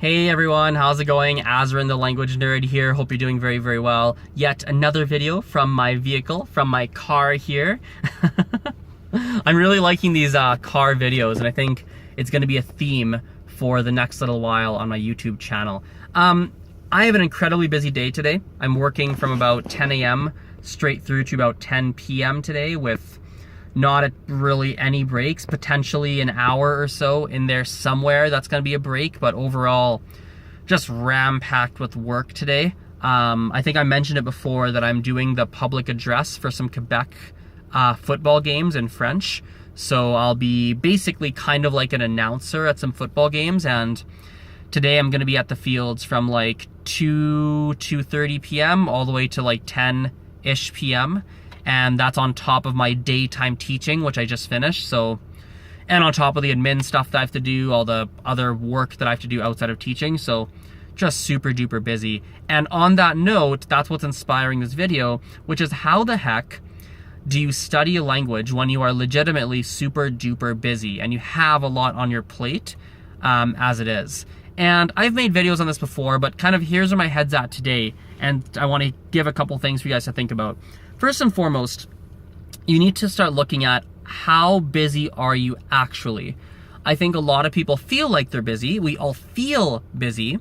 Hey everyone, how's it going? Azren, the language nerd here. Hope you're doing very, very well. Yet another video from my vehicle, from my car here. I'm really liking these car videos, and I think it's going to be a theme for the next little while on my YouTube channel. I have an incredibly busy day today. I'm working from about 10 a.m. straight through to about 10 p.m. today with not really any breaks, potentially an hour or so in there somewhere that's going to be a break, but overall just ram-packed with work today. I think I mentioned it before that I'm doing the public address for some Quebec football games in French, so I'll be basically kind of like an announcer at some football games, and today I'm going to be at the fields from like 2:30 p.m. all the way to like 10-ish p.m. and that's on top of my daytime teaching, which I just finished. So, and on top of the admin stuff that I have to do, all the other work that I have to do outside of teaching. So just super duper busy. And on that note, that's what's inspiring this video, which is how the heck do you study a language when you are legitimately super duper busy and you have a lot on your plate as it is? And I've made videos on this before, but kind of here's where my head's at today. And I want to give a couple things for you guys to think about. First and foremost, you need to start looking at how busy are you actually. I think a lot of people feel like they're busy. We all feel busy,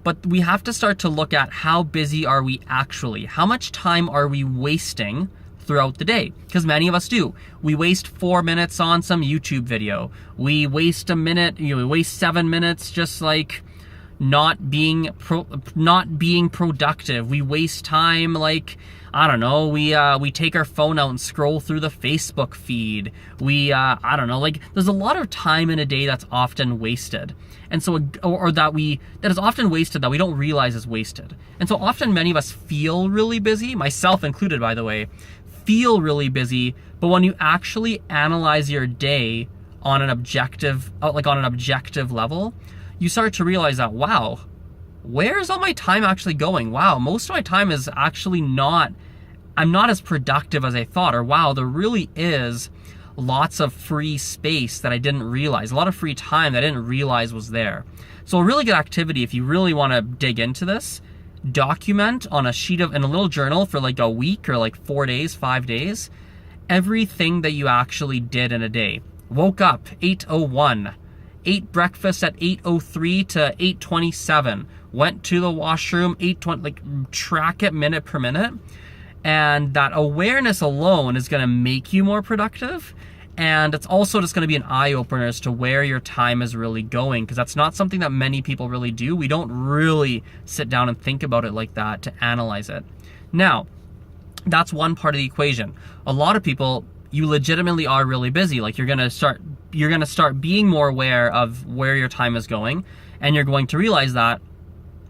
but we have to start to look at how busy are we actually? How much time are we wasting throughout the day? Because many of us do. We waste 4 minutes on some YouTube video. We waste a minute, we waste 7 minutes just like not being productive. We waste time like, I don't know, we take our phone out and scroll through the Facebook feed. I don't know, like there's a lot of time in a day that's often wasted. And so, that is often wasted that we don't realize is wasted. And so often many of us feel really busy, myself included by the way, feel really busy, but when you actually analyze your day on an objective level, you start to realize that, wow, where's all my time actually going? Wow, most of my time is actually I'm not as productive as I thought, or wow, there really is lots of free space that I didn't realize, a lot of free time that I didn't realize was there. So a really good activity, if you really want to dig into this, document on a sheet in a little journal for like a week or like 4 days, 5 days, everything that you actually did in a day. Woke up 8:01, ate breakfast at 8:03 to 8:27, went to the washroom 8:20, like track it minute per minute. And that awareness alone is going to make you more productive. And it's also just going to be an eye-opener as to where your time is really going, because that's not something that many people really do. We don't really sit down and think about it like that to analyze it. Now, that's one part of the equation. A lot of people, you legitimately are really busy. Like you're going to start being more aware of where your time is going, and you're going to realize that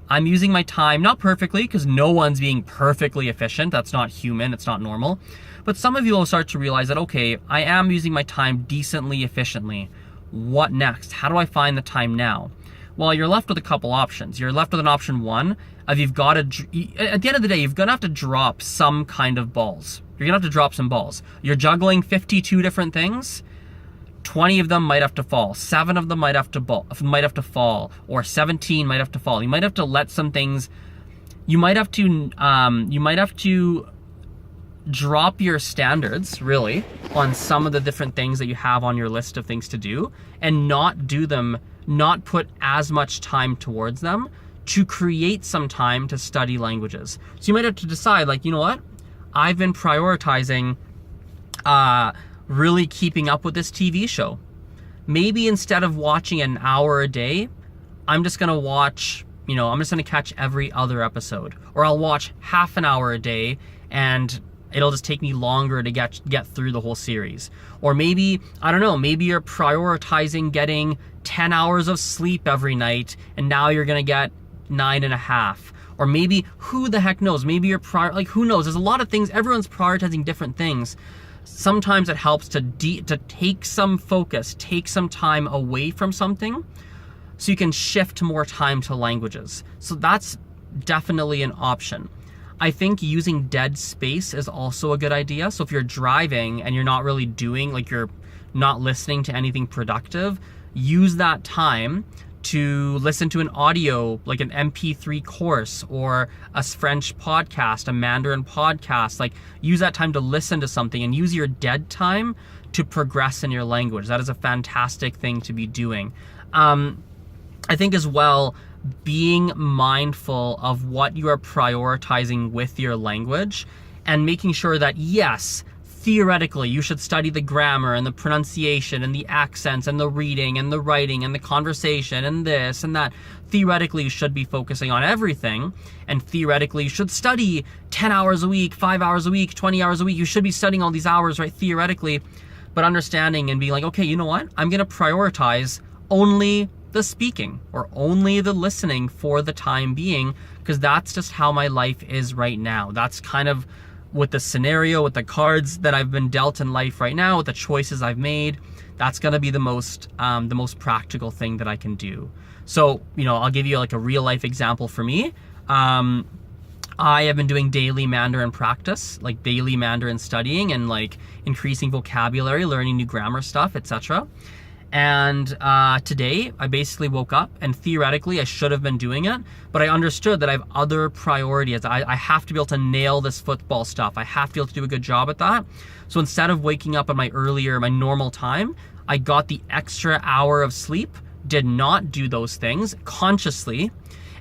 I'm using my time, not perfectly, because no one's being perfectly efficient. That's not human, it's not normal. But some of you will start to realize that, okay, I am using my time decently, efficiently. What next? How do I find the time now? Well, you're left with a couple options. You're left with an option one of at the end of the day, you're gonna have to drop some kind of balls. You're gonna have to drop some balls. You're juggling 52 different things. 20 of them might have to fall, 7 of them might have to fall, or 17 might have to fall. You might have to let some things, you might have to drop your standards really on some of the different things that you have on your list of things to do, and not put as much time towards them to create some time to study languages. So you might have to decide, like, you know what? I've been prioritizing really keeping up with this TV show. Maybe instead of watching an hour a day, I'm just gonna watch, I'm just gonna catch every other episode. Or I'll watch half an hour a day and it'll just take me longer to get through the whole series. Or maybe, I don't know, maybe you're prioritizing getting 10 hours of sleep every night and now you're gonna get 9.5. Or maybe, who the heck knows, maybe you're who knows? There's a lot of things, everyone's prioritizing different things. Sometimes it helps to take some focus, take some time away from something so you can shift more time to languages. So that's definitely an option. I think using dead space is also a good idea. So if you're driving and you're not really doing, like you're not listening to anything productive, use that time to listen to an audio, like an MP3 course or a French podcast, a Mandarin podcast. Like, use that time to listen to something and use your dead time to progress in your language. That is a fantastic thing to be doing. I think as well, being mindful of what you are prioritizing with your language and making sure that, yes, theoretically, you should study the grammar and the pronunciation and the accents and the reading and the writing and the conversation and this and that. Theoretically, you should be focusing on everything. And theoretically, you should study 10 hours a week, 5 hours a week, 20 hours a week. You should be studying all these hours, right? Theoretically, but understanding and being like, okay, you know what? I'm going to prioritize only the speaking or only the listening for the time being, because that's just how my life is right now. That's kind of with the scenario, with the cards that I've been dealt in life right now, with the choices I've made, that's gonna be the most practical thing that I can do. So, you know, I'll give you like a real life example for me. I have been doing daily Mandarin practice, like daily Mandarin studying and like increasing vocabulary, learning new grammar stuff, etc. And today I basically woke up and theoretically I should have been doing it, but I understood that I have other priorities. I have to be able to nail this football stuff. I have to be able to do a good job at that. So instead of waking up at my normal time, I got the extra hour of sleep, did not do those things consciously,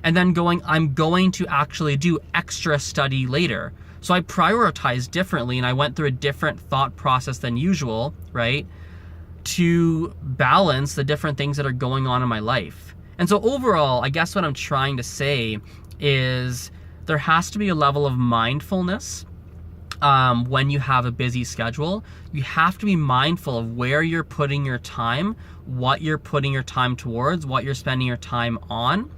and then I'm going to actually do extra study later. So I prioritized differently and I went through a different thought process than usual, right? To balance the different things that are going on in my life. And so overall, I guess what I'm trying to say is there has to be a level of mindfulness when you have a busy schedule. You have to be mindful of where you're putting your time, what you're putting your time towards, what you're spending your time on,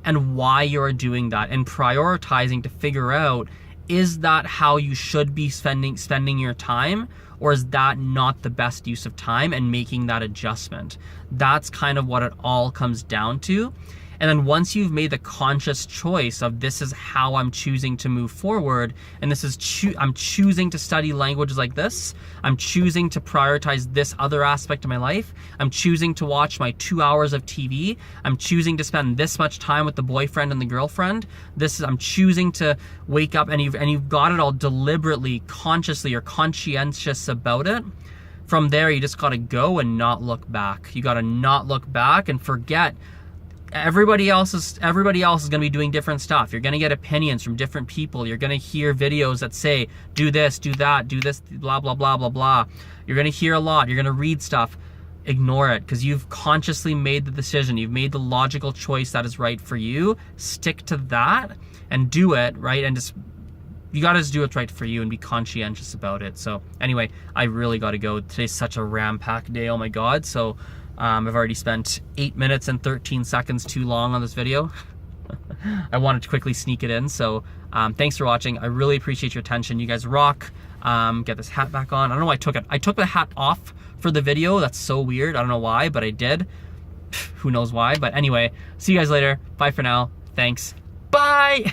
and why you're doing that, and prioritizing to figure out, is that how you should be spending your time? Or is that not the best use of time, and making that adjustment? That's kind of what it all comes down to. And then once you've made the conscious choice of this is how I'm choosing to move forward, and this is I'm choosing to study languages like this, I'm choosing to prioritize this other aspect of my life, I'm choosing to watch my 2 hours of TV, I'm choosing to spend this much time with the boyfriend and the girlfriend, I'm choosing to wake up, and you've got it all deliberately, consciously, you're conscientious about it. From there, you just gotta go and not look back. You gotta not look back and forget everybody else is going to be doing different stuff. You're going to get opinions from different people. You're going to hear videos that say, do this, do that, do this, blah, blah, blah, blah, blah. You're going to hear a lot. You're going to read stuff. Ignore it, because you've consciously made the decision. You've made the logical choice that is right for you. Stick to that and do it, right? And you got to just do what's right for you and be conscientious about it. So anyway, I really got to go. Today's such a ram-packed day. Oh my God. So I've already spent 8 minutes and 13 seconds too long on this video. I wanted to quickly sneak it in. So thanks for watching. I really appreciate your attention. You guys rock. Get this hat back on. I don't know why I took it. I took the hat off for the video. That's so weird. I don't know why, but I did. Who knows why? But anyway, see you guys later. Bye for now. Thanks. Bye.